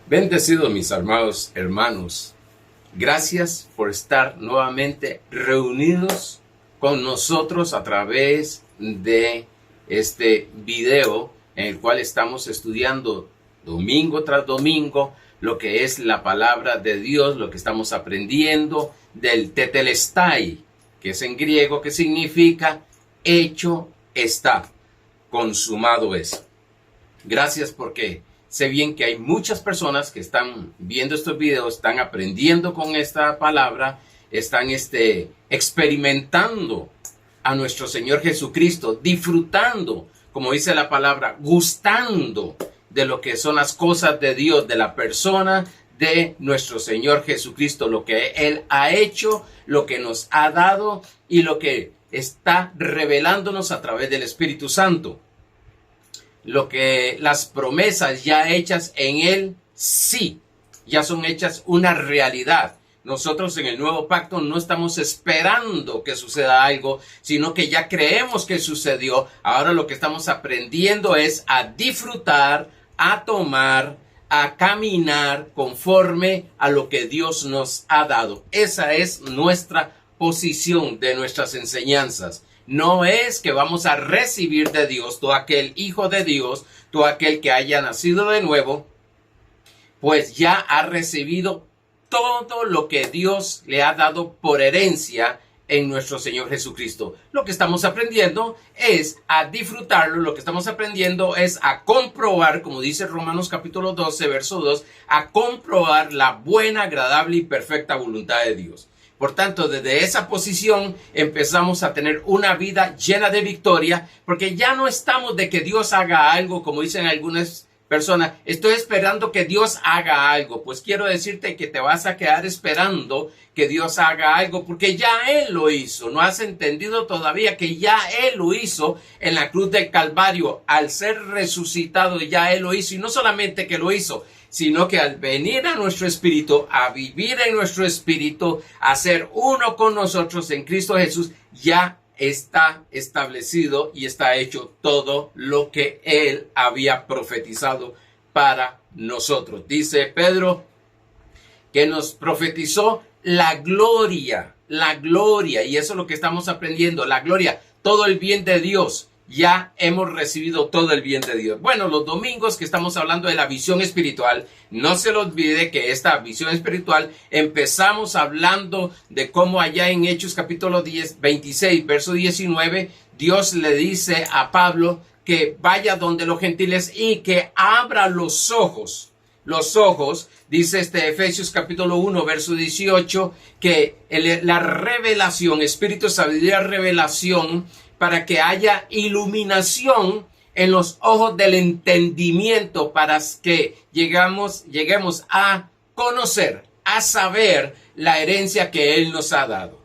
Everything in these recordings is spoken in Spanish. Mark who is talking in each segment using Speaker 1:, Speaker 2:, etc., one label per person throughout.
Speaker 1: Bendecidos mis amados hermanos, gracias por estar nuevamente reunidos con nosotros a través de este video en el cual estamos estudiando domingo tras domingo lo que es la palabra de Dios, lo que estamos aprendiendo del tetelestai, que es en griego, que significa hecho está, consumado es. Gracias porque sé bien que hay muchas personas que están viendo estos videos, están aprendiendo con esta palabra, están experimentando a nuestro Señor Jesucristo, disfrutando, como dice la palabra, gustando de lo que son las cosas de Dios, de la persona de nuestro Señor Jesucristo, lo que Él ha hecho, lo que nos ha dado y lo que está revelándonos a través del Espíritu Santo. Lo que las promesas ya hechas en Él, sí, ya son hechas una realidad. Nosotros en el nuevo pacto no estamos esperando que suceda algo, sino que ya creemos que sucedió. Ahora lo que estamos aprendiendo es a disfrutar, a tomar, a caminar conforme a lo que Dios nos ha dado. Esa es nuestra posición de nuestras enseñanzas. No es que vamos a recibir de Dios, todo aquel hijo de Dios, todo aquel que haya nacido de nuevo, pues ya ha recibido todo lo que Dios le ha dado por herencia en nuestro Señor Jesucristo. Lo que estamos aprendiendo es a disfrutarlo, lo que estamos aprendiendo es a comprobar, como dice Romanos capítulo 12, verso 2, a comprobar la buena, agradable y perfecta voluntad de Dios. Por tanto, desde esa posición empezamos a tener una vida llena de victoria, porque ya no estamos de que Dios haga algo, como dicen algunas personas, estoy esperando que Dios haga algo. Pues quiero decirte que te vas a quedar esperando que Dios haga algo, porque ya Él lo hizo. No has entendido todavía que ya Él lo hizo en la cruz del Calvario. Al ser resucitado, ya Él lo hizo. Y no solamente que lo hizo, sino que al venir a nuestro espíritu, a vivir en nuestro espíritu, a ser uno con nosotros en Cristo Jesús, ya está establecido y está hecho todo lo que Él había profetizado para nosotros. Dice Pedro que nos profetizó la gloria, y eso es lo que estamos aprendiendo, la gloria, todo el bien de Dios. Ya hemos recibido todo el bien de Dios. Bueno, los domingos que estamos hablando de la visión espiritual, no se le olvide que esta visión espiritual empezamos hablando de cómo allá en Hechos capítulo 26, verso 19, Dios le dice a Pablo que vaya donde los gentiles y que abra los ojos. Los ojos, dice Efesios capítulo 1, verso 18, que la revelación, espíritu, sabiduría, revelación, para que haya iluminación en los ojos del entendimiento, para que lleguemos a conocer, a saber la herencia que Él nos ha dado.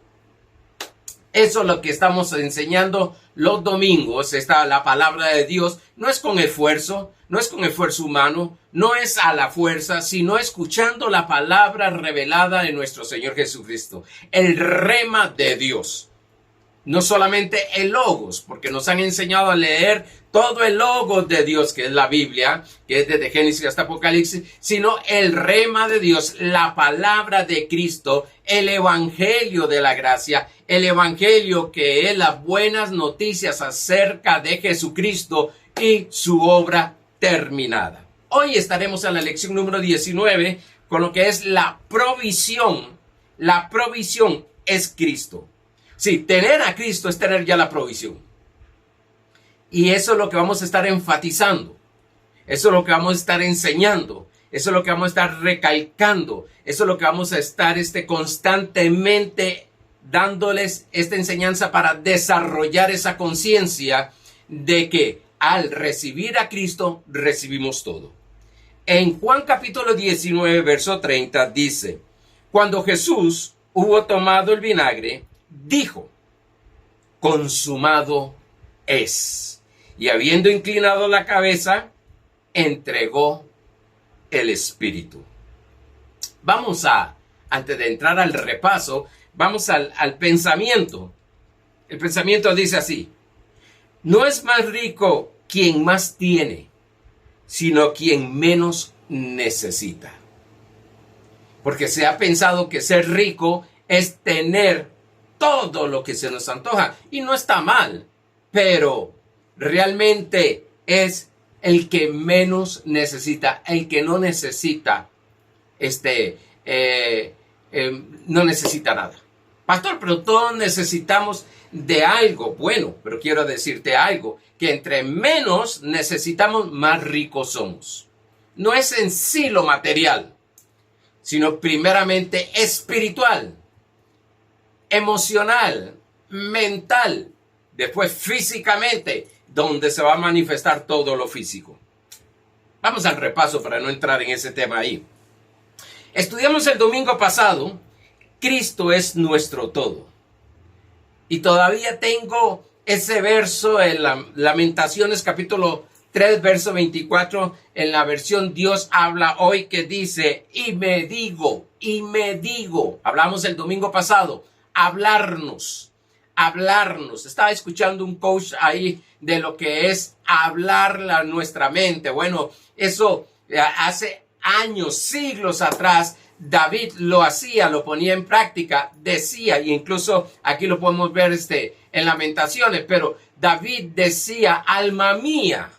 Speaker 1: Eso es lo que estamos enseñando los domingos. La palabra de Dios no es con esfuerzo, no es con esfuerzo humano, no es a la fuerza, sino escuchando la palabra revelada de nuestro Señor Jesucristo, el rema de Dios. No solamente el logos, porque nos han enseñado a leer todo el logos de Dios, que es la Biblia, que es desde Génesis hasta Apocalipsis, sino el rema de Dios, la palabra de Cristo, el evangelio de la gracia, el evangelio que es las buenas noticias acerca de Jesucristo y su obra terminada. Hoy estaremos en la lección número 19 con lo que es la provisión. La provisión es Cristo. Sí, tener a Cristo es tener ya la provisión. Y eso es lo que vamos a estar enfatizando. Eso es lo que vamos a estar enseñando. Eso es lo que vamos a estar recalcando. Eso es lo que vamos a estar constantemente dándoles esta enseñanza para desarrollar esa conciencia de que al recibir a Cristo, recibimos todo. En Juan capítulo 19, verso 30 dice, cuando Jesús hubo tomado el vinagre, dijo, consumado es. Y habiendo inclinado la cabeza, entregó el Espíritu. Vamos antes de entrar al repaso, vamos al pensamiento. El pensamiento dice así, no es más rico quien más tiene, sino quien menos necesita. Porque se ha pensado que ser rico es tener todo lo que se nos antoja. Y no está mal, pero realmente es el que menos necesita, el que no necesita, no necesita nada. Pastor, pero todos necesitamos de algo. Bueno, pero quiero decirte algo, que entre menos necesitamos, más ricos somos. No es en sí lo material, sino primeramente espiritual, emocional, mental, después físicamente, donde se va a manifestar todo lo físico. Vamos al repaso para no entrar en ese tema ahí. Estudiamos el domingo pasado, Cristo es nuestro todo. Y todavía tengo ese verso en Lamentaciones capítulo 3, verso 24, en la versión Dios habla hoy, que dice, y me digo, hablamos el domingo pasado, hablarnos. Estaba escuchando un coach ahí de lo que es hablar a nuestra mente. Bueno, eso hace años, siglos atrás, David lo hacía, lo ponía en práctica, decía, y incluso aquí lo podemos ver en Lamentaciones, pero David decía, alma mía,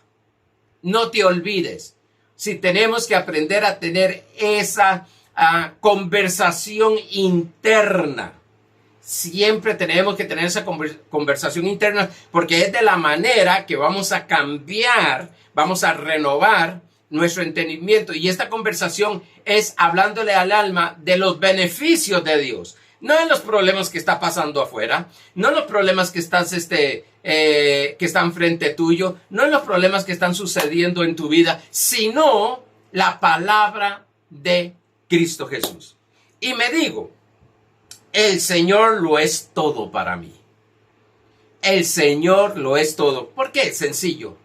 Speaker 1: no te olvides. Si tenemos que aprender a tener esa conversación interna, siempre tenemos que tener esa conversación interna, porque es de la manera que vamos a cambiar, vamos a renovar nuestro entendimiento. Y esta conversación es hablándole al alma de los beneficios de Dios, no de los problemas que está pasando afuera, no los problemas que están frente tuyo, no los problemas que están sucediendo en tu vida, sino la palabra de Cristo Jesús. Y me digo, el Señor lo es todo para mí. El Señor lo es todo. ¿Por qué? Sencillo.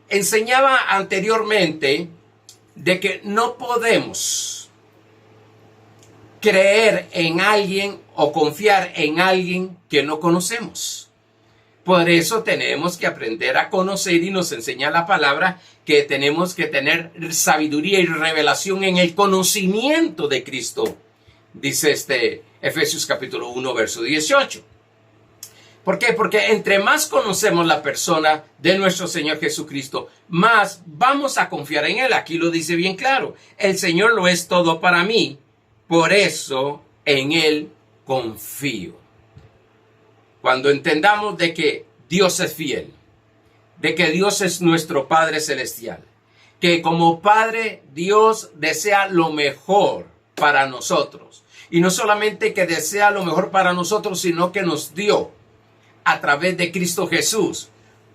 Speaker 1: Enseñaba anteriormente de que no podemos creer en alguien o confiar en alguien que no conocemos. Por eso tenemos que aprender a conocer, y nos enseña la palabra que tenemos que tener sabiduría y revelación en el conocimiento de Cristo. Dice Efesios capítulo 1, verso 18. ¿Por qué? Porque entre más conocemos la persona de nuestro Señor Jesucristo, más vamos a confiar en Él. Aquí lo dice bien claro. El Señor lo es todo para mí. Por eso en Él confío. Cuando entendamos de que Dios es fiel, de que Dios es nuestro Padre Celestial, que como Padre Dios desea lo mejor para nosotros. Y no solamente que desea lo mejor para nosotros, sino que nos dio a través de Cristo Jesús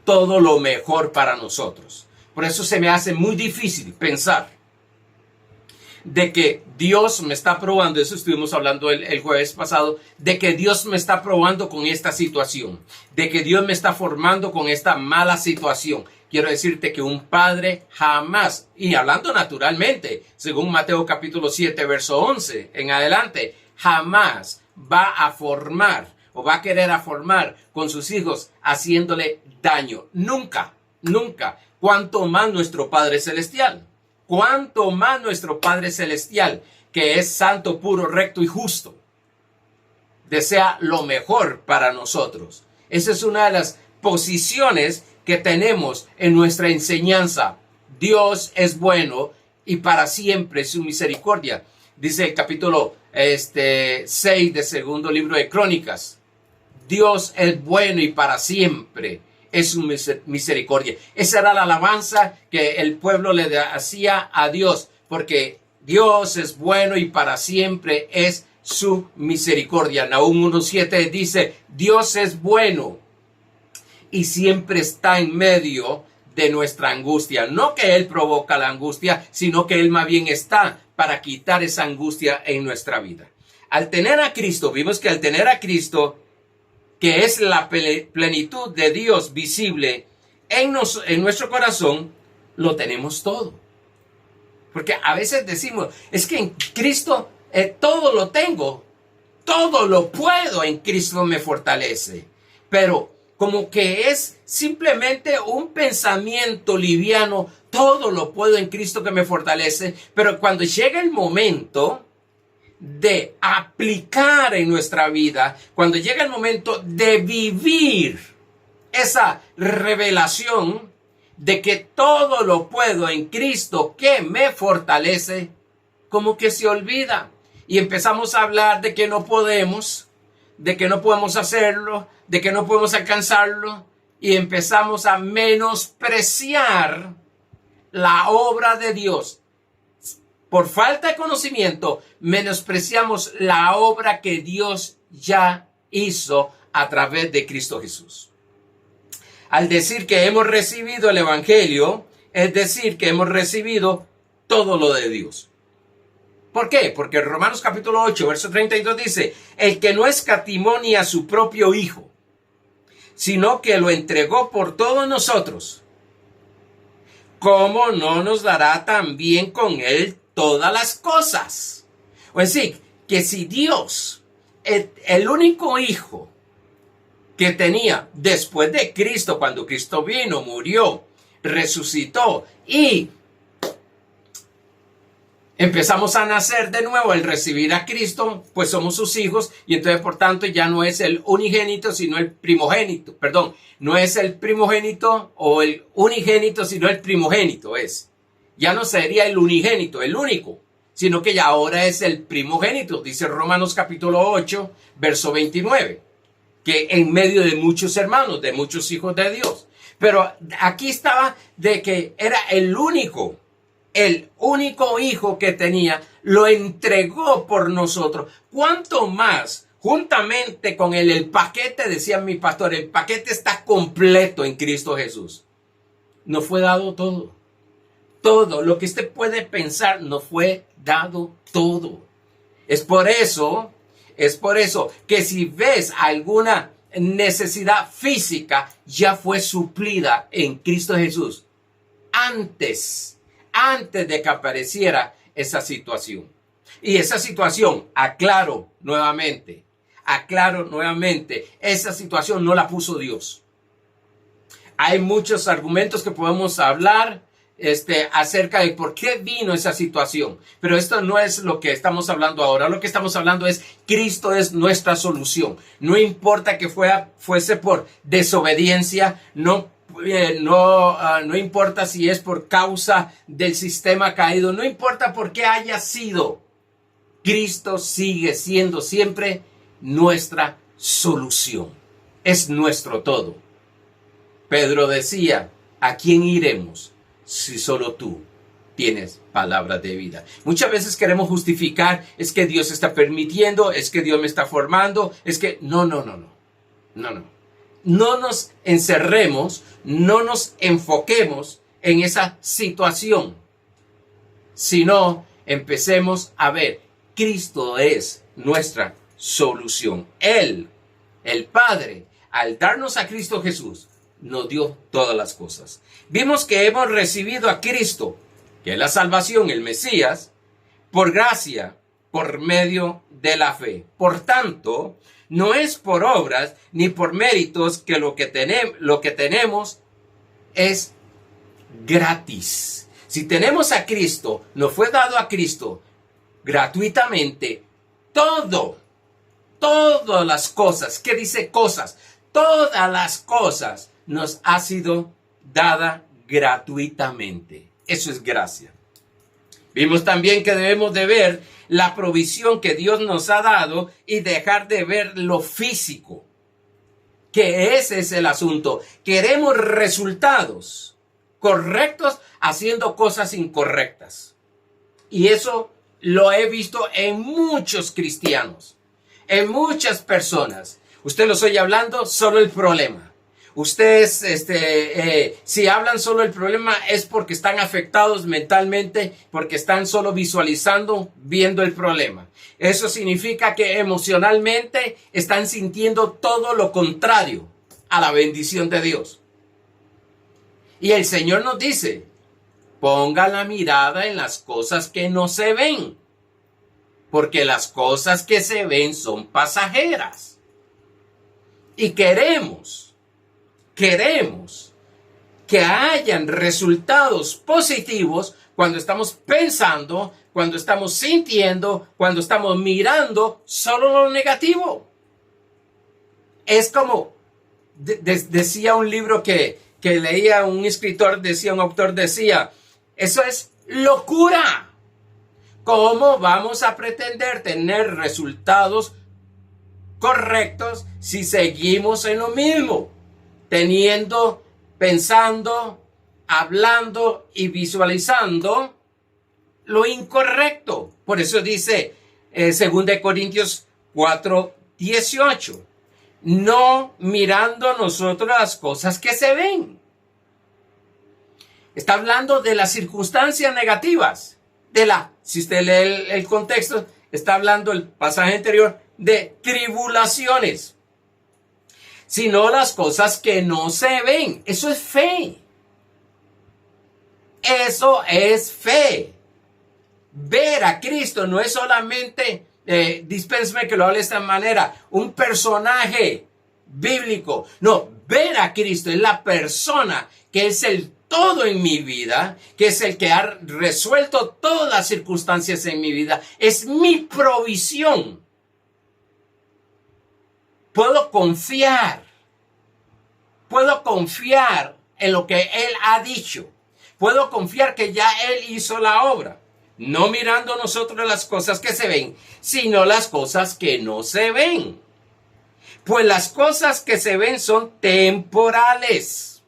Speaker 1: todo lo mejor para nosotros. Por eso se me hace muy difícil pensar de que Dios me está probando. Eso estuvimos hablando el jueves pasado, de que Dios me está probando con esta situación, de que Dios me está formando con esta mala situación. Quiero decirte que un padre jamás, y hablando naturalmente, según Mateo capítulo 7, verso 11 en adelante, jamás va a formar o va a querer a formar con sus hijos haciéndole daño. Nunca, nunca. Cuanto más nuestro Padre Celestial. Cuanto más nuestro Padre Celestial, que es santo, puro, recto y justo, desea lo mejor para nosotros. Esa es una de las posiciones que tenemos en nuestra enseñanza. Dios es bueno y para siempre su misericordia. Dice el capítulo 6 de segundo libro de Crónicas. Dios es bueno y para siempre es su misericordia. Esa era la alabanza que el pueblo le hacía a Dios, porque Dios es bueno y para siempre es su misericordia. Nahum 1:7 dice, Dios es bueno y siempre está en medio de nuestra angustia. No que Él provoca la angustia, sino que Él más bien está para quitar esa angustia en nuestra vida. Al tener a Cristo, vimos que al tener a Cristo, que es la plenitud de Dios visible en nuestro corazón, lo tenemos todo. Porque a veces decimos, es que en Cristo todo lo tengo, todo lo puedo, en Cristo me fortalece. Pero como que es simplemente un pensamiento liviano todo lo puedo en Cristo que me fortalece, pero cuando llega el momento de aplicar en nuestra vida, cuando llega el momento de vivir esa revelación de que todo lo puedo en Cristo que me fortalece, como que se olvida y empezamos a hablar de que no podemos hacerlo, de que no podemos alcanzarlo, y empezamos a menospreciar la obra de Dios. Por falta de conocimiento, menospreciamos la obra que Dios ya hizo a través de Cristo Jesús. Al decir que hemos recibido el Evangelio, es decir, que hemos recibido todo lo de Dios. ¿Por qué? Porque Romanos capítulo 8, verso 32 dice, el que no escatimó ni a su propio Hijo, sino que lo entregó por todos nosotros, ¿cómo no nos dará también con él todas las cosas? O es decir, que si Dios, el único Hijo que tenía después de Cristo, cuando Cristo vino, murió, resucitó y empezamos a nacer de nuevo al recibir a Cristo, pues somos sus hijos y entonces por tanto ya no es el unigénito sino el primogénito. Perdón, no es el primogénito o el unigénito sino el primogénito es. Ya no sería el unigénito, el único, sino que ya ahora es el primogénito, dice Romanos capítulo 8, verso 29, que en medio de muchos hermanos, de muchos hijos de Dios. Pero aquí estaba de que era el único hijo que tenía, lo entregó por nosotros. ¿Cuánto más? Juntamente con él, el paquete, decía mi pastor, el paquete está completo en Cristo Jesús. Nos fue dado todo. Todo lo que usted puede pensar, nos fue dado todo. Es por eso que si ves alguna necesidad física, ya fue suplida en Cristo Jesús. Antes de que apareciera esa situación. Y esa situación, aclaro nuevamente, esa situación no la puso Dios. Hay muchos argumentos que podemos hablar acerca de por qué vino esa situación. Pero esto no es lo que estamos hablando ahora. Lo que estamos hablando es Cristo es nuestra solución. No importa que fuese por desobediencia, no importa si es por causa del sistema caído, no importa por qué haya sido, Cristo sigue siendo siempre nuestra solución. Es nuestro todo. Pedro decía, ¿a quién iremos si solo tú tienes palabra de vida? Muchas veces queremos justificar, es que Dios está permitiendo, es que Dios me está formando, es que no. No nos encerremos, no nos enfoquemos en esa situación, sino empecemos a ver, Cristo es nuestra solución. Él, el Padre, al darnos a Cristo Jesús, nos dio todas las cosas. Vimos que hemos recibido a Cristo, que es la salvación, el Mesías, por gracia, por medio de la fe. Por tanto, no es por obras ni por méritos que lo que tenemos es gratis. Si tenemos a Cristo, nos fue dado a Cristo gratuitamente todas las cosas. ¿Qué dice cosas? Todas las cosas nos ha sido dada gratuitamente. Eso es gracia. Vimos también que debemos de ver la provisión que Dios nos ha dado y dejar de ver lo físico. Que ese es el asunto. Queremos resultados correctos haciendo cosas incorrectas. Y eso lo he visto en muchos cristianos, en muchas personas. Usted los oye hablando solo el problema. Ustedes, si hablan solo el problema es porque están afectados mentalmente, porque están solo visualizando, viendo el problema. Eso significa que emocionalmente están sintiendo todo lo contrario a la bendición de Dios. Y el Señor nos dice, ponga la mirada en las cosas que no se ven, porque las cosas que se ven son pasajeras. Y queremos que hayan resultados positivos cuando estamos pensando, cuando estamos sintiendo, cuando estamos mirando solo lo negativo. Es como decía un libro que leía un escritor, decía un autor, decía, eso es locura. ¿Cómo vamos a pretender tener resultados correctos si seguimos en lo mismo? Teniendo, pensando, hablando y visualizando lo incorrecto. Por eso dice 2 Corintios 4:18. No mirando nosotros las cosas que se ven. Está hablando de las circunstancias negativas. Si usted lee el contexto, está hablando el pasaje anterior de tribulaciones. Sino las cosas que no se ven. Eso es fe. Eso es fe. Ver a Cristo no es solamente, dispénseme que lo hable de esta manera, un personaje bíblico. No, ver a Cristo es la persona que es el todo en mi vida, que es el que ha resuelto todas las circunstancias en mi vida. Es mi provisión. Puedo confiar en lo que Él ha dicho. Puedo confiar que ya Él hizo la obra. No mirando nosotros las cosas que se ven, sino las cosas que no se ven. Pues las cosas que se ven son temporales.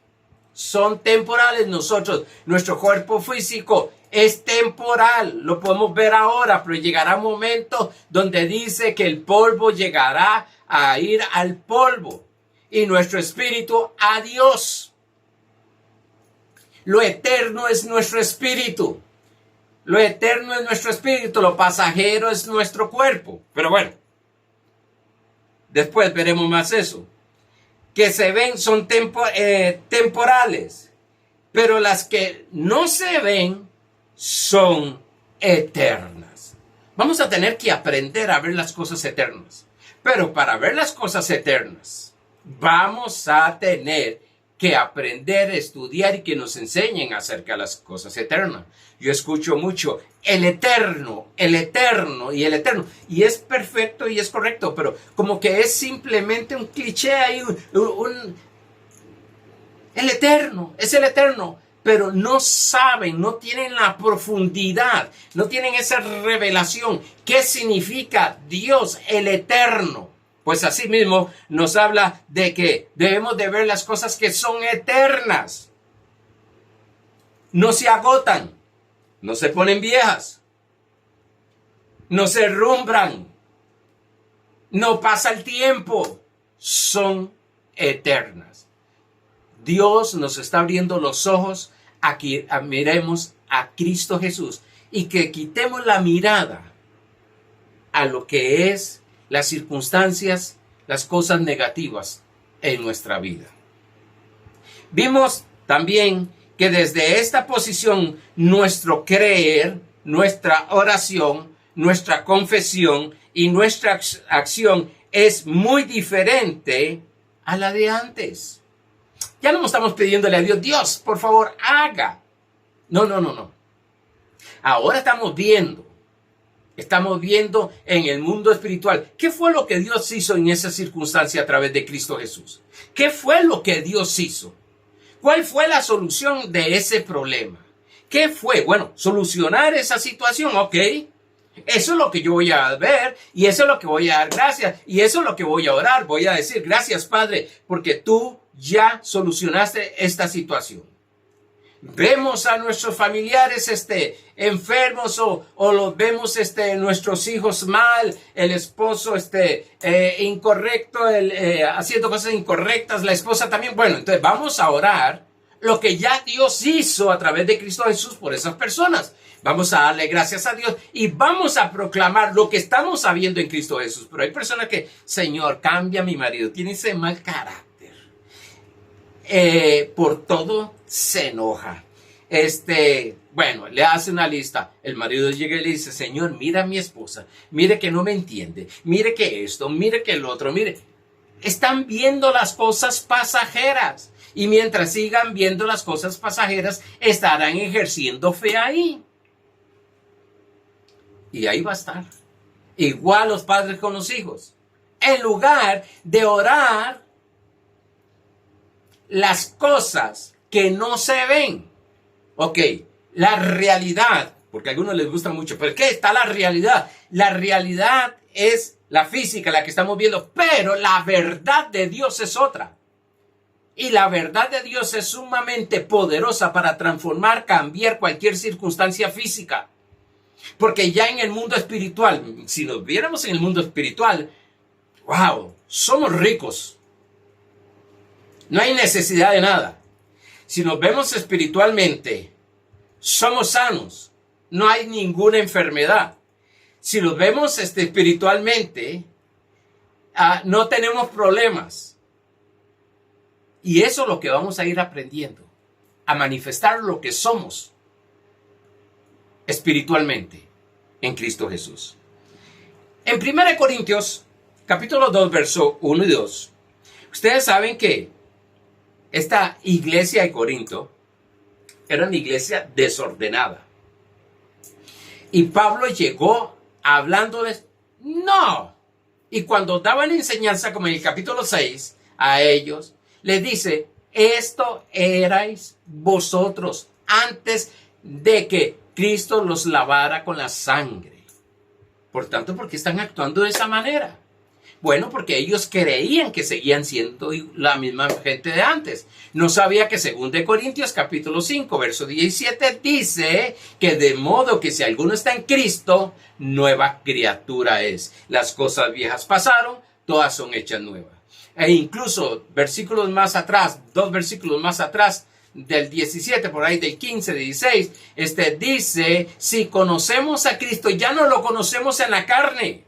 Speaker 1: Son temporales. Nuestro cuerpo físico es temporal. Lo podemos ver ahora, pero llegará un momento donde dice que el polvo llegará a ir al polvo. Y nuestro espíritu a Dios. Lo eterno es nuestro espíritu. Lo eterno es nuestro espíritu. Lo pasajero es nuestro cuerpo. Pero bueno, después veremos más eso. Que se ven son temporales. Pero las que no se ven son eternas. Vamos a tener que aprender a ver las cosas eternas. Pero para ver las cosas eternas, vamos a tener que aprender, estudiar y que nos enseñen acerca de las cosas eternas. Yo escucho mucho el eterno y el eterno. Y es perfecto y es correcto, pero como que es simplemente un cliché ahí, el eterno, es el eterno. Pero no saben, no tienen la profundidad, no tienen esa revelación. ¿Qué significa Dios, el eterno? Pues así mismo nos habla de que debemos de ver las cosas que son eternas. No se agotan, no se ponen viejas, no se herrumbran, no pasa el tiempo, son eternas. Dios nos está abriendo los ojos a que miremos a Cristo Jesús y que quitemos la mirada a lo que es las circunstancias, las cosas negativas en nuestra vida. Vimos también que desde esta posición nuestro creer, nuestra oración, nuestra confesión y nuestra acción es muy diferente a la de antes. Ya no estamos pidiéndole a Dios, Dios, por favor, haga. No. Ahora estamos viendo en el mundo espiritual, ¿qué fue lo que Dios hizo en esa circunstancia a través de Cristo Jesús? ¿Qué fue lo que Dios hizo? ¿Cuál fue la solución de ese problema? ¿Qué fue? Bueno, solucionar esa situación, ok. Eso es lo que yo voy a ver y eso es lo que voy a dar gracias y eso es lo que voy a orar. Voy a decir gracias, Padre, porque tú ya solucionaste esta situación. Vemos a nuestros familiares enfermos o los vemos nuestros hijos mal, el esposo incorrecto, haciendo cosas incorrectas, la esposa también. Bueno, entonces vamos a orar lo que ya Dios hizo a través de Cristo Jesús por esas personas. Vamos a darle gracias a Dios y vamos a proclamar lo que estamos sabiendo en Cristo Jesús. Pero hay personas que, Señor, cambia a mi marido, tiene ese mal carácter. Por todo se enoja. Bueno, le hace una lista. El marido llega y le dice, Señor, mira a mi esposa, mire que no me entiende, mire que esto, mire que el otro, mire. Están viendo las cosas pasajeras. Y mientras sigan viendo las cosas pasajeras, estarán ejerciendo fe ahí. Y ahí va a estar. Igual los padres con los hijos. En lugar de orar las cosas que no se ven. Ok, la realidad, porque a algunos les gusta mucho, pero ¿qué está la realidad? La realidad es la física, la que estamos viendo, pero la verdad de Dios es otra. Y la verdad de Dios es sumamente poderosa para transformar, cambiar cualquier circunstancia física. Porque ya en el mundo espiritual, si nos viéramos en el mundo espiritual, wow, somos ricos. No hay necesidad de nada. Si nos vemos espiritualmente, somos sanos. No hay ninguna enfermedad. Si nos vemos espiritualmente, no tenemos problemas. Y eso es lo que vamos a ir aprendiendo. A manifestar lo que somos espiritualmente en Cristo Jesús. En 1 Corintios, capítulo 2, verso 1 y 2, ustedes saben que esta iglesia de Corinto era una iglesia desordenada. Y Pablo llegó hablándoles, no. Y cuando daban enseñanza, como en el capítulo 6, a ellos, les dice, esto erais vosotros antes de que Cristo los lavara con la sangre. Por tanto, ¿por qué están actuando de esa manera? Bueno, porque ellos creían que seguían siendo la misma gente de antes. No sabía que 2 Corintios capítulo 5, verso 17 dice que de modo que si alguno está en Cristo, nueva criatura es. Las cosas viejas pasaron, todas son hechas nuevas. E incluso versículos más atrás, 2 versículos más atrás, del 17, por ahí del 15, 16, dice, si conocemos a Cristo, ya no lo conocemos en la carne.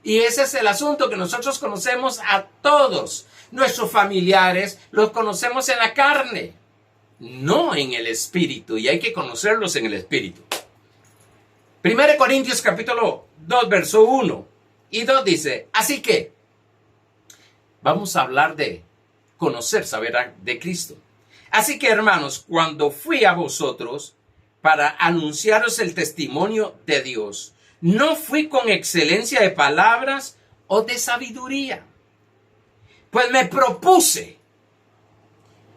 Speaker 1: Y ese es el asunto, que nosotros conocemos a todos. Nuestros familiares los conocemos en la carne, no en el espíritu. Y hay que conocerlos en el espíritu. 1 Corintios capítulo 2, verso 1 y 2 dice, así que vamos a hablar de conocer, saber de Cristo. Así que, hermanos, cuando fui a vosotros para anunciaros el testimonio de Dios, no fui con excelencia de palabras o de sabiduría, pues me propuse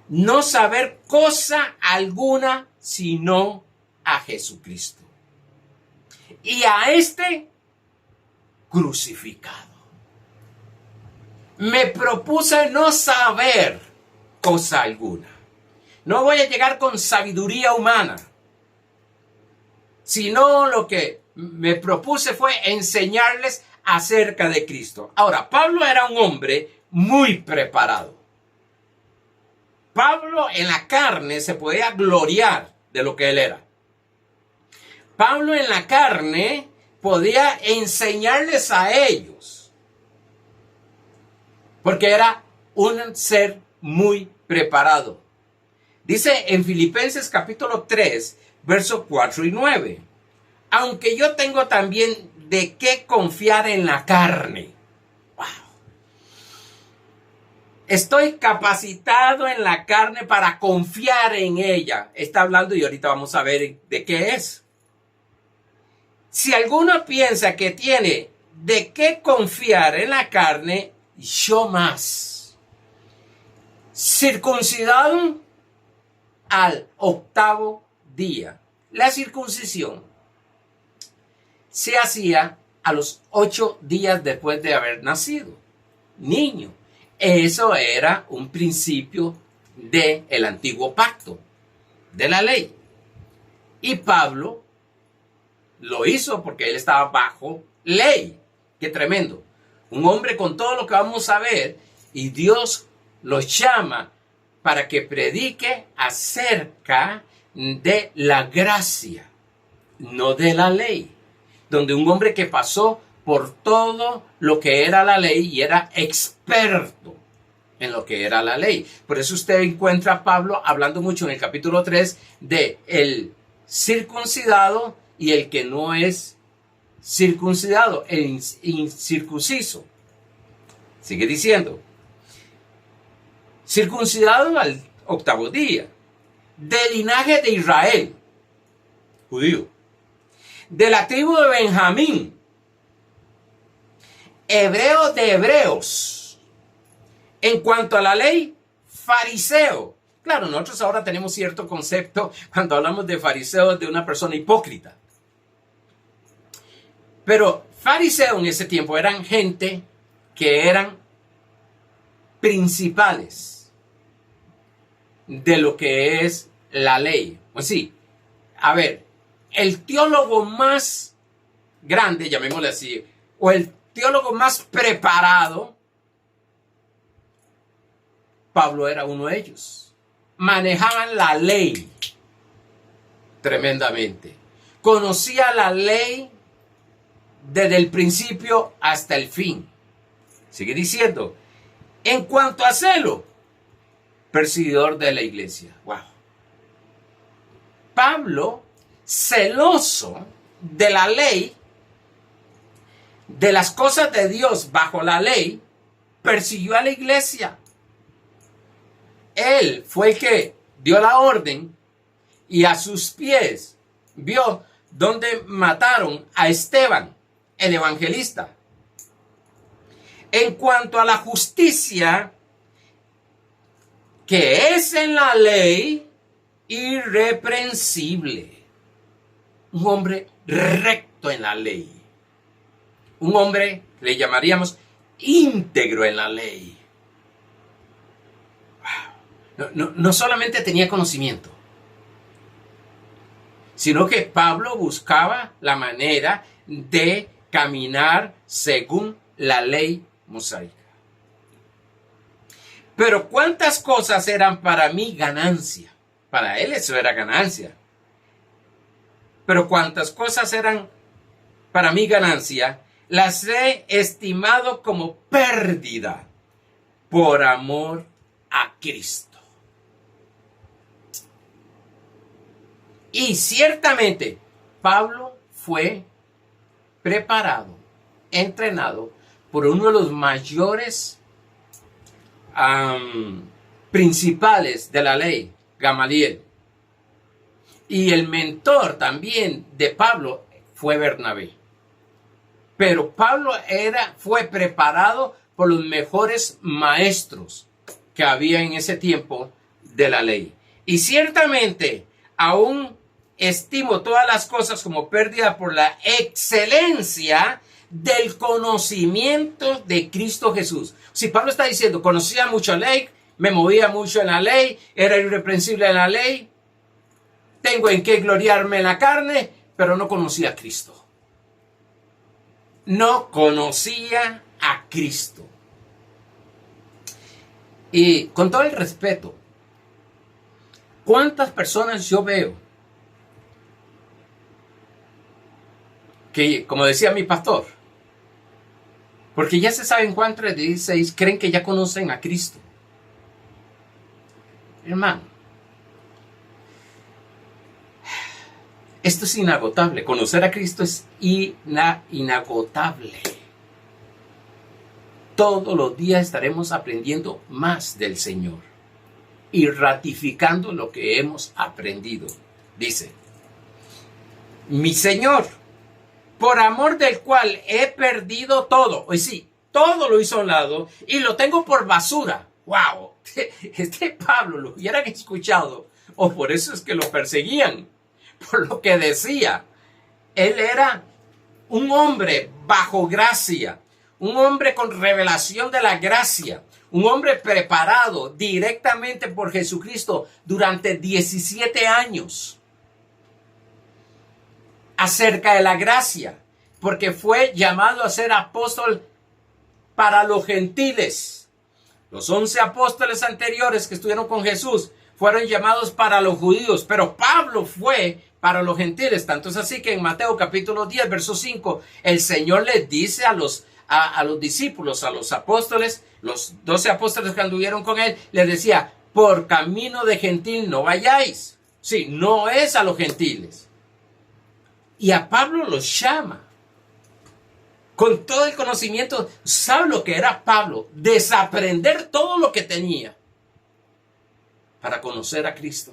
Speaker 1: no saber cosa alguna sino a Jesucristo y a este crucificado. Me propuse no saber cosa alguna. No voy a llegar con sabiduría humana, sino lo que me propuse fue enseñarles acerca de Cristo. Ahora, Pablo era un hombre muy preparado. Pablo en la carne se podía gloriar de lo que él era. Pablo en la carne podía enseñarles a ellos, porque era un ser muy preparado. Dice en Filipenses capítulo 3, versos 4 y 9. Aunque yo tengo también de qué confiar en la carne. Wow. Estoy capacitado en la carne para confiar en ella. Está hablando y ahorita vamos a ver de qué es. Si alguno piensa que tiene de qué confiar en la carne, yo más. Circuncidado al 8º día. La circuncisión se hacía a los 8 días después de haber nacido niño. Eso era un principio del antiguo pacto, de la ley. Y Pablo lo hizo porque él estaba bajo ley. Qué tremendo. Un hombre con todo lo que vamos a ver, y Dios lo llama para que predique acerca de la gracia, no de la ley. Donde un hombre que pasó por todo lo que era la ley y era experto en lo que era la ley. Por eso usted encuentra a Pablo hablando mucho en el capítulo 3 de el circuncidado y el que no es circuncidado, el incircunciso. Sigue diciendo. circuncidado al 8º día, del linaje de Israel, judío, de la tribu de Benjamín, hebreo de hebreos, en cuanto a la ley, fariseo. Claro, nosotros ahora tenemos cierto concepto cuando hablamos de fariseo de una persona hipócrita. Pero fariseo en ese tiempo eran gente que eran principales de lo que es la ley. Pues sí, a ver, el teólogo más grande, llamémosle así, o el teólogo más preparado, Pablo era uno de ellos. Manejaban la ley tremendamente. Conocía la ley desde el principio hasta el fin. Sigue diciendo, en cuanto a celo, perseguidor de la iglesia. Wow. Pablo, celoso de la ley, de las cosas de Dios bajo la ley, persiguió a la iglesia. Él fue el que dio la orden y a sus pies vio donde mataron a Esteban, el evangelista. En cuanto a la justicia que es en la ley, irreprensible. Un hombre recto en la ley. Un hombre, le llamaríamos, íntegro en la ley. No solamente tenía conocimiento, sino que Pablo buscaba la manera de caminar según la ley mosaica. Pero ¿cuántas cosas eran para mí ganancia? Para él eso era ganancia. Pero ¿cuántas cosas eran para mí ganancia? Las he estimado como pérdida por amor a Cristo. Y ciertamente Pablo fue preparado, entrenado por uno de los mayores principales de la ley, Gamaliel. Y el mentor también de Pablo fue Bernabé. Pero Pablo fue preparado por los mejores maestros que había en ese tiempo de la ley. Y ciertamente aún estimo todas las cosas como pérdida por la excelencia del conocimiento de Cristo Jesús. Si Pablo está diciendo, conocía mucho la ley, me movía mucho en la ley, era irreprensible en la ley, tengo en qué gloriarme en la carne, pero no conocía a Cristo. No conocía a Cristo. Y con todo el respeto, ¿cuántas personas yo veo que, como decía mi pastor, porque ya se saben Juan 3:16, creen que ya conocen a Cristo? Hermano, esto es inagotable. Conocer a Cristo es inagotable. Todos los días estaremos aprendiendo más del Señor y ratificando lo que hemos aprendido. Dice, mi Señor, por amor del cual he perdido todo. Hoy sí, todo lo hizo a un lado y lo tengo por basura. ¡Wow! Pablo lo hubieran escuchado, o por eso es que lo perseguían, por lo que decía. Él era un hombre bajo gracia, un hombre con revelación de la gracia, un hombre preparado directamente por Jesucristo durante 17 años acerca de la gracia, porque fue llamado a ser apóstol para los gentiles. Los 11 apóstoles anteriores que estuvieron con Jesús fueron llamados para los judíos, pero Pablo fue para los gentiles. Tanto es así que en Mateo capítulo 10, verso 5, el Señor les dice a los discípulos, a los apóstoles, los 12 apóstoles que anduvieron con él, les decía, por camino de gentil no vayáis. Sí, no es a los gentiles. Y a Pablo los llama. Con todo el conocimiento, ¿sabe lo que era Pablo? Desaprender todo lo que tenía. para conocer a Cristo,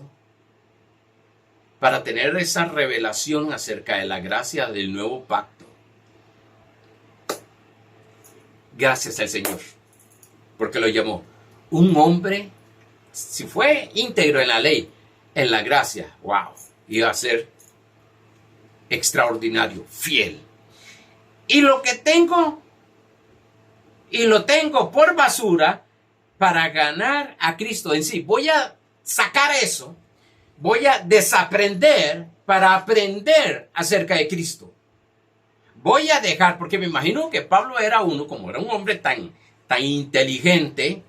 Speaker 1: para tener esa revelación acerca de la gracia del nuevo pacto. Gracias al Señor, porque lo llamó un hombre, si fue íntegro en la ley, en la gracia, wow, iba a ser extraordinario, fiel. Y lo que tengo, y lo tengo por basura para ganar a Cristo en sí. Voy a sacar eso, voy a desaprender para aprender acerca de Cristo. Voy a dejar, porque me imagino que Pablo era como era un hombre tan inteligente,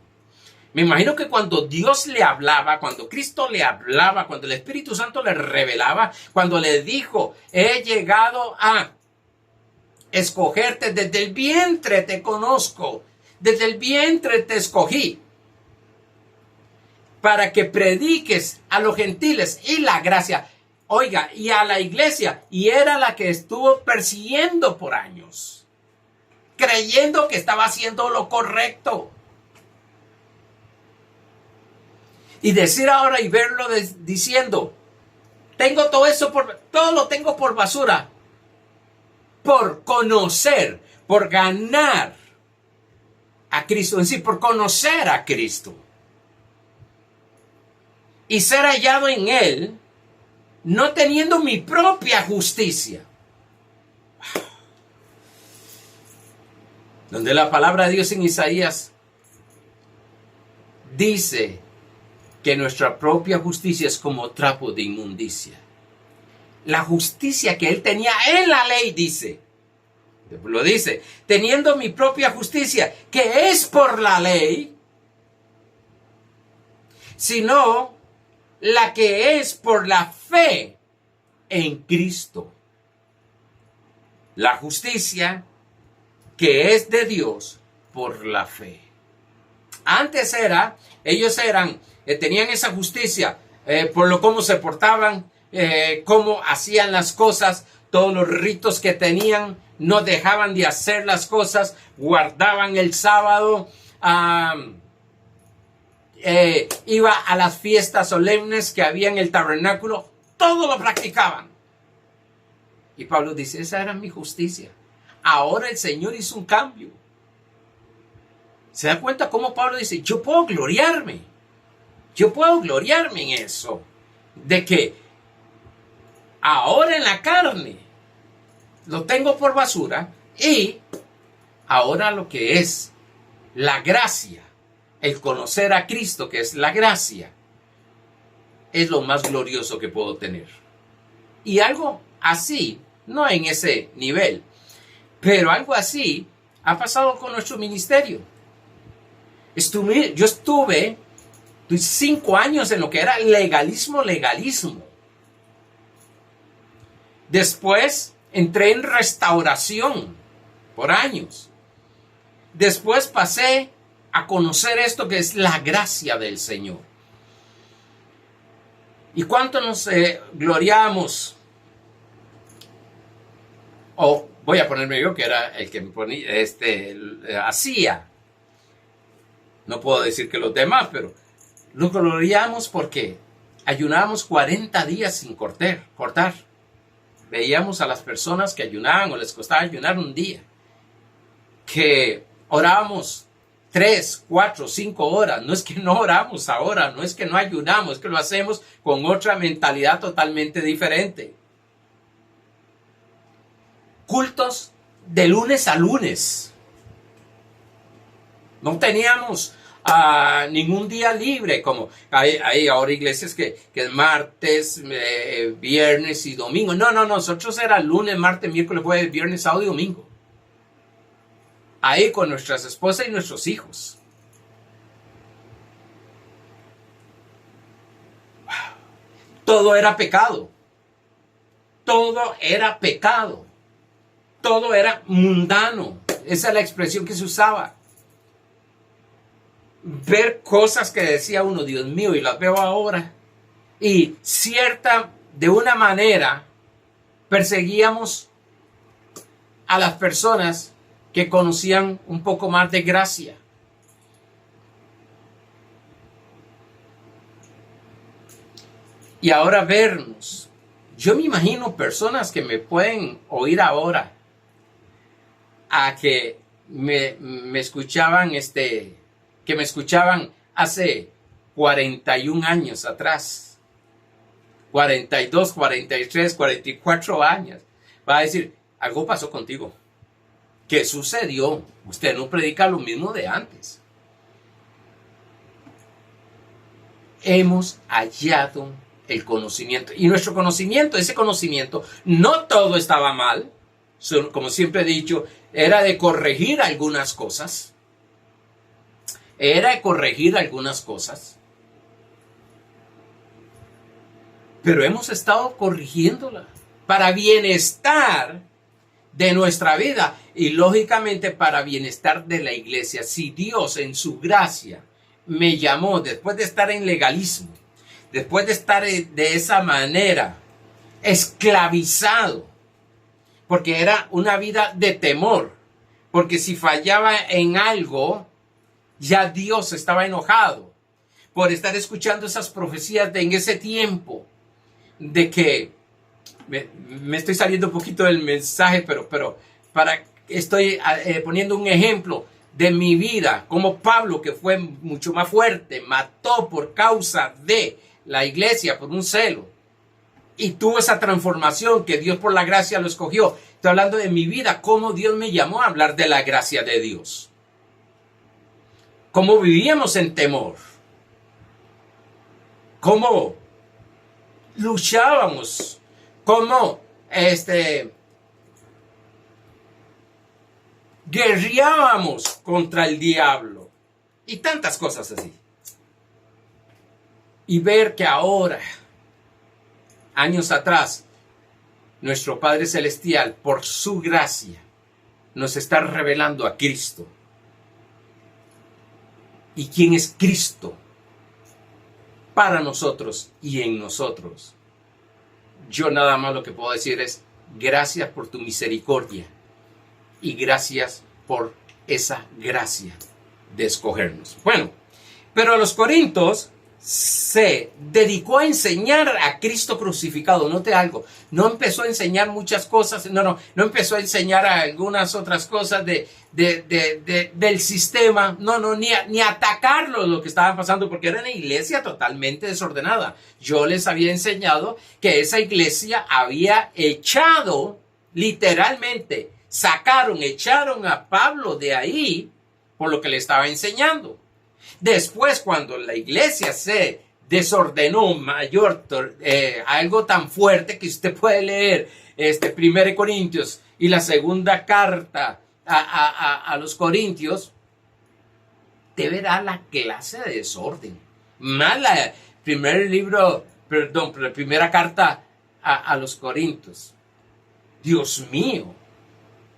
Speaker 1: me imagino que cuando Dios le hablaba, cuando Cristo le hablaba, cuando el Espíritu Santo le revelaba, cuando le dijo, he llegado a escogerte, desde el vientre te conozco, desde el vientre te escogí, para que prediques a los gentiles y la gracia, oiga, y a la iglesia, y era la que estuvo persiguiendo por años, creyendo que estaba haciendo lo correcto. Y decir ahora y verlo diciendo, tengo todo eso, todo lo tengo por basura, por conocer, por ganar a Cristo en sí, por conocer a Cristo. Y ser hallado en Él, no teniendo mi propia justicia. Donde la palabra de Dios en Isaías dice que nuestra propia justicia es como trapo de inmundicia. La justicia que Él tenía en la ley, dice, lo dice, teniendo mi propia justicia, que es por la ley, sino la que es por la fe en Cristo. La justicia que es de Dios por la fe. Antes ellos tenían esa justicia por lo cómo se portaban, cómo hacían las cosas, todos los ritos que tenían, no dejaban de hacer las cosas, guardaban el sábado, iba a las fiestas solemnes que había en el tabernáculo, todo lo practicaban. Y Pablo dice, esa era mi justicia. Ahora el Señor hizo un cambio. ¿Se da cuenta cómo Pablo dice, yo puedo gloriarme en eso? De que ahora en la carne lo tengo por basura y ahora lo que es la gracia, el conocer a Cristo, que es la gracia, es lo más glorioso que puedo tener. Y algo así, no en ese nivel, pero algo así ha pasado con nuestro ministerio. Yo estuve 5 años en lo que era legalismo. Después entré en restauración por años. Después pasé a conocer esto que es la gracia del Señor. ¿Y cuánto nos gloriamos? Voy a ponerme yo, que era el que me ponía, hacía. No puedo decir que los demás, pero nos gloriamos porque ayunábamos 40 días sin cortar. Veíamos a las personas que ayunaban o les costaba ayunar un día, que orábamos 3, 4, 5 horas. No es que no oramos ahora, no es que no ayunamos, es que lo hacemos con otra mentalidad totalmente diferente. Cultos de lunes a lunes. No teníamos ningún día libre, como hay ahora iglesias que es martes, viernes y domingo. No, nosotros era lunes, martes, miércoles, jueves, viernes, sábado y domingo. Ahí con nuestras esposas y nuestros hijos. Todo era pecado. Todo era pecado. Todo era mundano. Esa es la expresión que se usaba. Ver cosas que decía uno, Dios mío, y las veo ahora. Y de una manera, perseguíamos a las personas que conocían un poco más de gracia. Y ahora vernos. Yo me imagino personas que me pueden oír ahora, a que me escuchaban, que me escuchaban hace 41 años atrás, 42, 43, 44 años. Va a decir, algo pasó contigo. ¿Qué sucedió? Usted no predica lo mismo de antes. Hemos hallado el conocimiento. Y nuestro conocimiento, ese conocimiento, no todo estaba mal. Como siempre he dicho, era de corregir algunas cosas. Pero hemos estado corrigiéndola para bienestar de nuestra vida y lógicamente para bienestar de la iglesia. Si Dios en su gracia me llamó después de estar en legalismo, después de estar de esa manera esclavizado, porque era una vida de temor, porque si fallaba en algo, ya Dios estaba enojado por estar escuchando esas profecías de en ese tiempo, de que me estoy saliendo un poquito del mensaje, pero estoy poniendo un ejemplo de mi vida, como Pablo, que fue mucho más fuerte, mató por causa de la iglesia, por un celo, y tuvo esa transformación que Dios por la gracia lo escogió. Estoy hablando de mi vida, cómo Dios me llamó a hablar de la gracia de Dios, cómo vivíamos en temor, cómo luchábamos, cómo guerreábamos contra el diablo y tantas cosas así. Y ver que ahora, años atrás, nuestro Padre Celestial, por su gracia, nos está revelando a Cristo. ¿Y quién es Cristo para nosotros y en nosotros? Yo nada más lo que puedo decir es gracias por tu misericordia y gracias por esa gracia de escogernos. Bueno, pero a los Corintios se dedicó a enseñar a Cristo crucificado. Note algo, no empezó a enseñar muchas cosas, no empezó a enseñar a algunas otras cosas del sistema, ni atacarlo lo que estaban pasando, porque era una iglesia totalmente desordenada. Yo les había enseñado que esa iglesia había echado, literalmente, echaron a Pablo de ahí por lo que le estaba enseñando. Después, cuando la iglesia se desordenó algo tan fuerte que usted puede leer 1 Corintios y la segunda carta a los Corintios, te verá la clase de desorden. Más la primera carta a los Corintios. Dios mío,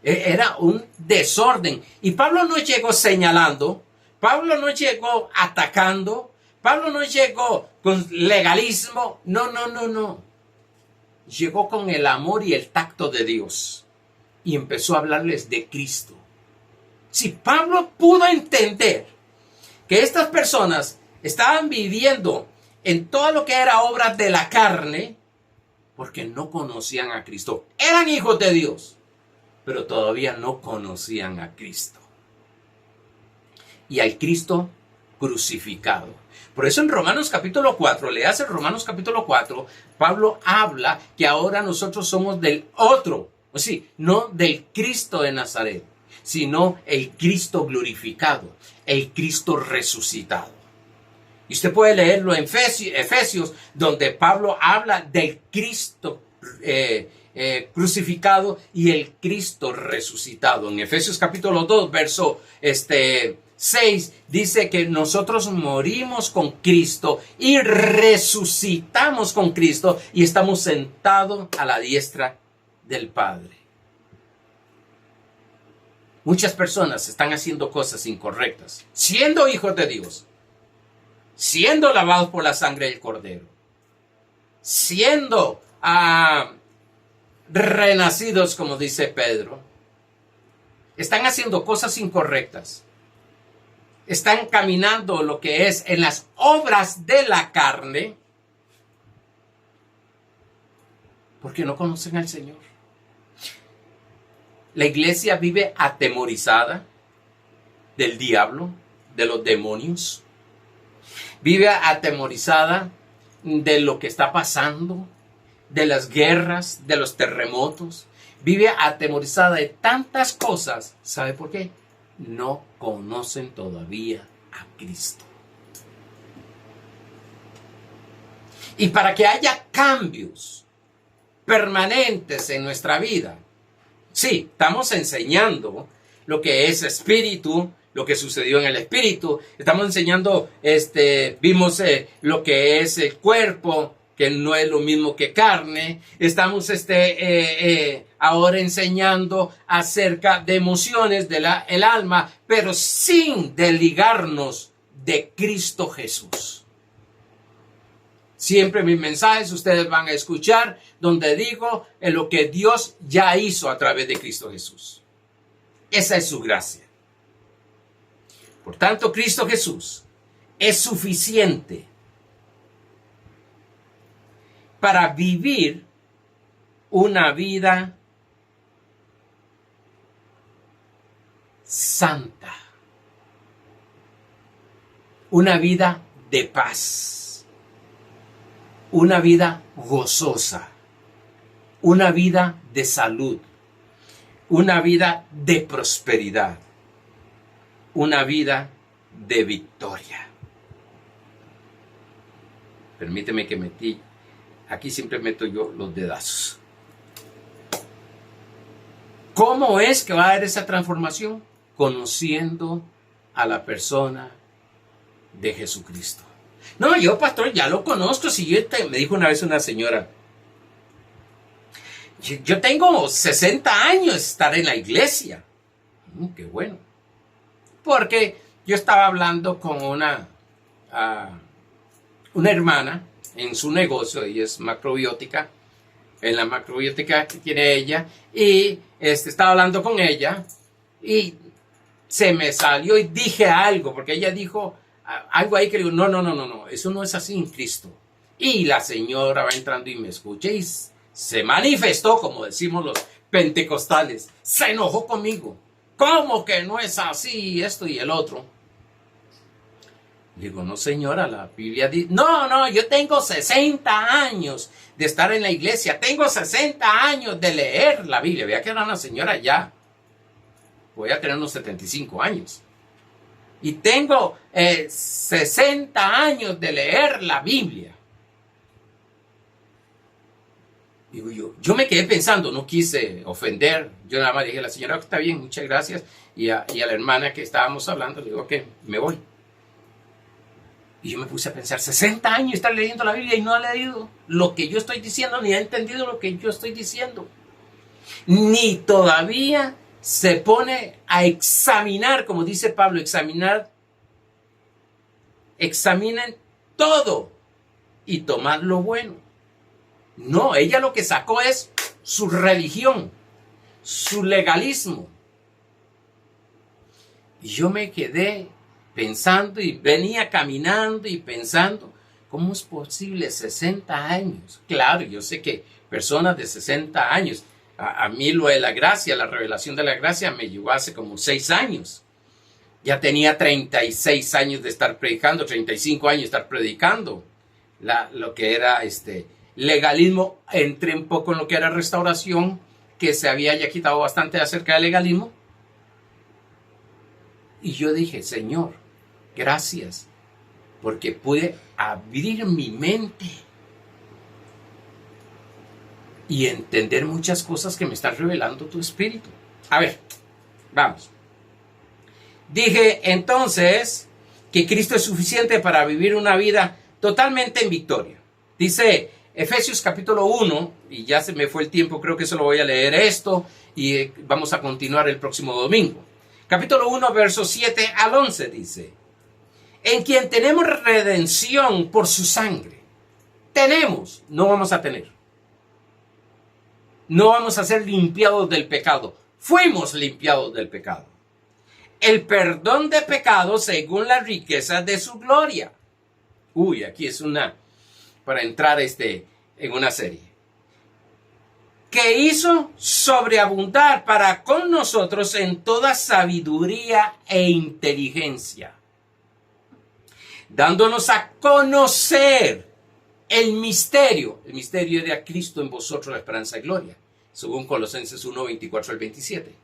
Speaker 1: era un desorden. Y Pablo no llegó señalando, Pablo no llegó atacando, Pablo no llegó con legalismo, no. Llegó con el amor y el tacto de Dios y empezó a hablarles de Cristo. Si Pablo pudo entender que estas personas estaban viviendo en todo lo que era obra de la carne, porque no conocían a Cristo. Eran hijos de Dios, pero todavía no conocían a Cristo. Y al Cristo crucificado. Por eso en Romanos capítulo 4, leas en Romanos capítulo 4, Pablo habla que ahora nosotros somos del otro, o sí, no del Cristo de Nazaret, sino el Cristo glorificado, el Cristo resucitado. Y usted puede leerlo en Efesios, donde Pablo habla del Cristo crucificado y el Cristo resucitado. En Efesios capítulo 2, verso 6, dice que nosotros morimos con Cristo y resucitamos con Cristo y estamos sentados a la diestra del Padre. Muchas personas están haciendo cosas incorrectas, siendo hijos de Dios, siendo lavados por la sangre del Cordero, siendo renacidos, como dice Pedro. Están haciendo cosas incorrectas. Están caminando lo que es en las obras de la carne Porque no conocen al Señor. La iglesia vive atemorizada del diablo, de los demonios. Vive atemorizada de lo que está pasando, de las guerras, de los terremotos. Vive atemorizada de tantas cosas. ¿Sabe por qué? No conocen todavía a Cristo. Y para que haya cambios permanentes en nuestra vida, sí, estamos enseñando lo que es espíritu, lo que sucedió en el espíritu. Estamos enseñando, vimos lo que es el cuerpo, que no es lo mismo que carne. Estamos ahora enseñando acerca de emociones del alma, pero sin desligarnos de Cristo Jesús. Siempre mis mensajes ustedes van a escuchar donde digo en lo que Dios ya hizo a través de Cristo Jesús. Esa es su gracia. Por tanto, Cristo Jesús es suficiente para vivir una vida santa, una vida de paz, una vida gozosa, una vida de salud, una vida de prosperidad, una vida de victoria. Permíteme que aquí siempre meto yo los dedazos. ¿Cómo es que va a haber esa transformación? Conociendo a la persona de Jesucristo. No, yo, pastor, ya lo conozco. Si me dijo una vez una señora, yo tengo 60 años de estar en la iglesia. Qué bueno. Porque yo estaba hablando con una hermana en su negocio, ella es macrobiótica, en la macrobiótica que tiene ella, y estaba hablando con ella, y se me salió y dije algo, porque ella dijo algo ahí que digo, no, eso no es así en Cristo. Y la señora va entrando y me escucha y se manifestó, como decimos los pentecostales, se enojó conmigo. ¿Cómo que no es así esto y el otro? Digo, no señora, la Biblia dice, no, yo tengo 60 años de estar en la iglesia, tengo 60 años de leer la Biblia. Vea que era una señora ya, voy a tener unos 75 años. Y tengo 60 años de leer la Biblia. Digo yo me quedé pensando, no quise ofender. Yo nada más dije a la señora, está bien, muchas gracias. Y a la hermana que estábamos hablando, le digo, ok, me voy. Y yo me puse a pensar, 60 años estar leyendo la Biblia y no ha leído lo que yo estoy diciendo, ni ha entendido lo que yo estoy diciendo. Ni todavía se pone a examinar, como dice Pablo, examinen todo y tomad lo bueno. No, ella lo que sacó es su religión, su legalismo. Y yo me quedé pensando y venía caminando y pensando, ¿cómo es posible 60 años? Claro, yo sé que personas de 60 años, a mí lo de la gracia, la revelación de la gracia me llegó hace como 6 años. Ya tenía 36 años de estar predicando, 35 años de estar predicando. Lo que era legalismo, entré un poco en lo que era restauración, que se había ya quitado bastante acerca del legalismo. Y yo dije, Señor, gracias, porque pude abrir mi mente y entender muchas cosas que me está revelando tu Espíritu. A ver, vamos. Dije entonces que Cristo es suficiente para vivir una vida totalmente en victoria. Dice Efesios capítulo 1, y ya se me fue el tiempo, creo que solo voy a leer esto y vamos a continuar el próximo domingo. Capítulo 1, versos 7 al 11 dice, en quien tenemos redención por su sangre. Tenemos, no vamos a tener. No vamos a ser limpiados del pecado. Fuimos limpiados del pecado. El perdón de pecados según las riquezas de su gloria. Aquí es para entrar en una serie. que hizo sobreabundar para con nosotros en toda sabiduría e inteligencia, dándonos a conocer el misterio de a Cristo en vosotros la esperanza y gloria, según Colosenses 1, 24 al 27.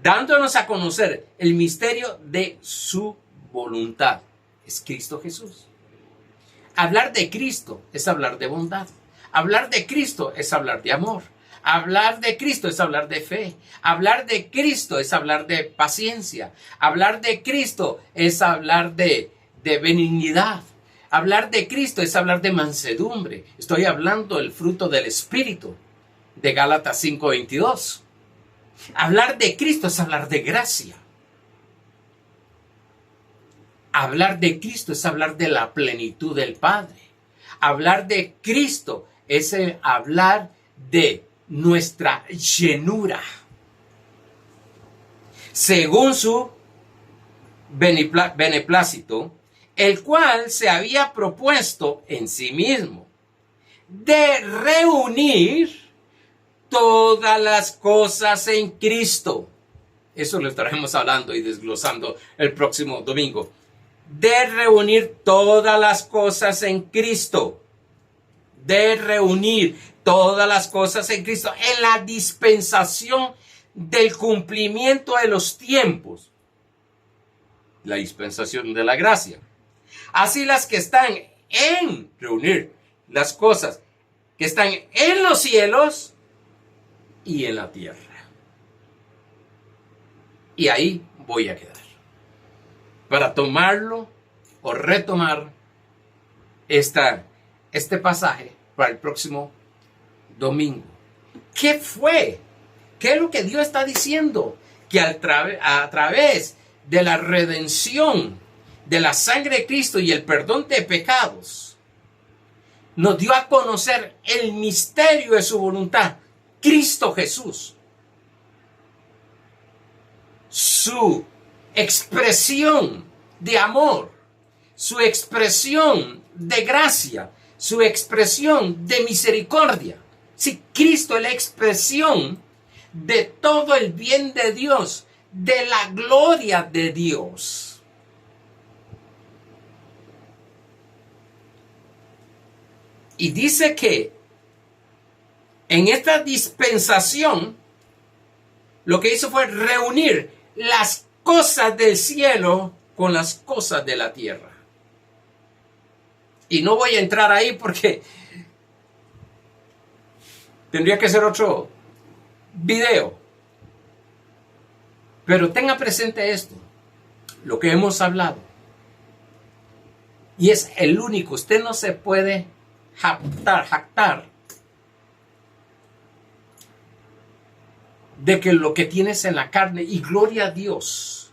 Speaker 1: Dándonos a conocer el misterio de su voluntad, es Cristo Jesús. Hablar de Cristo es hablar de bondad. Hablar de Cristo es hablar de amor. Hablar de Cristo es hablar de fe. Hablar de Cristo es hablar de paciencia. Hablar de Cristo es hablar de benignidad. Hablar de Cristo es hablar de mansedumbre. Estoy hablando del fruto del Espíritu, de Gálatas 5:22. Hablar de Cristo es hablar de gracia. Hablar de Cristo es hablar de la plenitud del Padre. Hablar de Cristo es hablar de nuestra llenura, según su beneplácito, el cual se había propuesto en sí mismo de reunir todas las cosas en Cristo. Eso lo estaremos hablando y desglosando el próximo domingo. De reunir todas las cosas en Cristo. De reunir todas las cosas en Cristo en la dispensación del cumplimiento de los tiempos. La dispensación de la gracia. Así las que están en reunir las cosas que están en los cielos y en la tierra. Y ahí voy a quedar. Para tomarlo o retomar este pasaje para el próximo domingo. ¿Qué fue? ¿Qué es lo que Dios está diciendo? Que a través de la redención de la sangre de Cristo y el perdón de pecados, nos dio a conocer el misterio de su voluntad, Cristo Jesús. Su expresión de amor, su expresión de gracia, su expresión de misericordia. Sí, Cristo es la expresión de todo el bien de Dios, de la gloria de Dios. Y dice que en esta dispensación lo que hizo fue reunir las cosas del cielo con las cosas de la tierra. Y no voy a entrar ahí porque tendría que ser otro video. Pero tenga presente esto, lo que hemos hablado. Y es el único, usted no se puede jactar de que lo que tienes en la carne, y gloria a Dios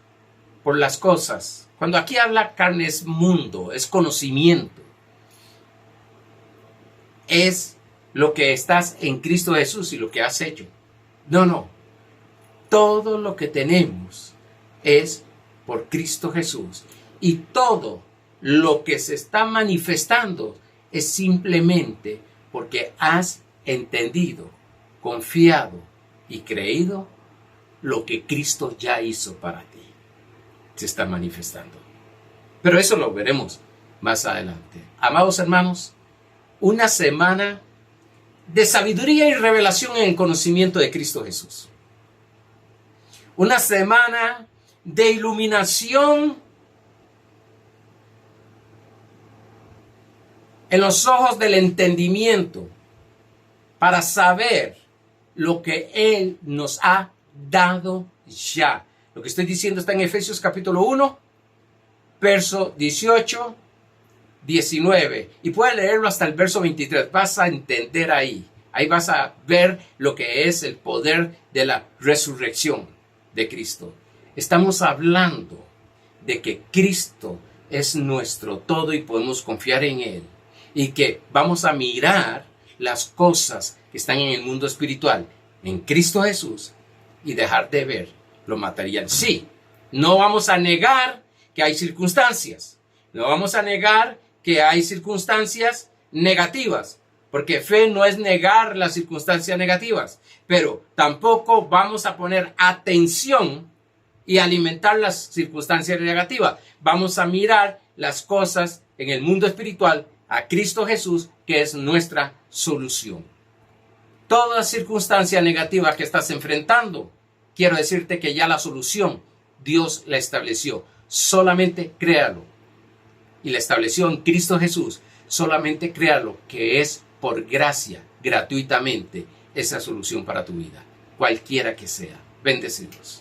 Speaker 1: por las cosas. Cuando aquí habla carne es mundo, es conocimiento. Es lo que estás en Cristo Jesús y lo que has hecho. No. Todo lo que tenemos es por Cristo Jesús. Y todo lo que se está manifestando es simplemente porque has entendido, confiado y creído lo que Cristo ya hizo para ti. Se está manifestando. Pero eso lo veremos más adelante. Amados hermanos, una semana de sabiduría y revelación en el conocimiento de Cristo Jesús. Una semana de iluminación en los ojos del entendimiento para saber lo que Él nos ha dado ya. Lo que estoy diciendo está en Efesios capítulo 1, verso 18, 19. Y puedes leerlo hasta el verso 23. Vas a entender ahí. Ahí vas a ver lo que es el poder de la resurrección de Cristo. Estamos hablando de que Cristo es nuestro todo y podemos confiar en Él. Y que vamos a mirar las cosas que están en el mundo espiritual, en Cristo Jesús, y dejar de ver lo material. Sí, no vamos a negar que hay circunstancias. No vamos a negar que hay circunstancias negativas. Porque fe no es negar las circunstancias negativas, pero tampoco vamos a poner atención y alimentar las circunstancias negativas. Vamos a mirar las cosas en el mundo espiritual a Cristo Jesús, que es nuestra solución. Toda circunstancia negativa que estás enfrentando, quiero decirte que ya la solución Dios la estableció. Solamente créalo. Y la estableció en Cristo Jesús. Solamente créalo, que es por gracia, gratuitamente, esa solución para tu vida, cualquiera que sea. Bendecidos.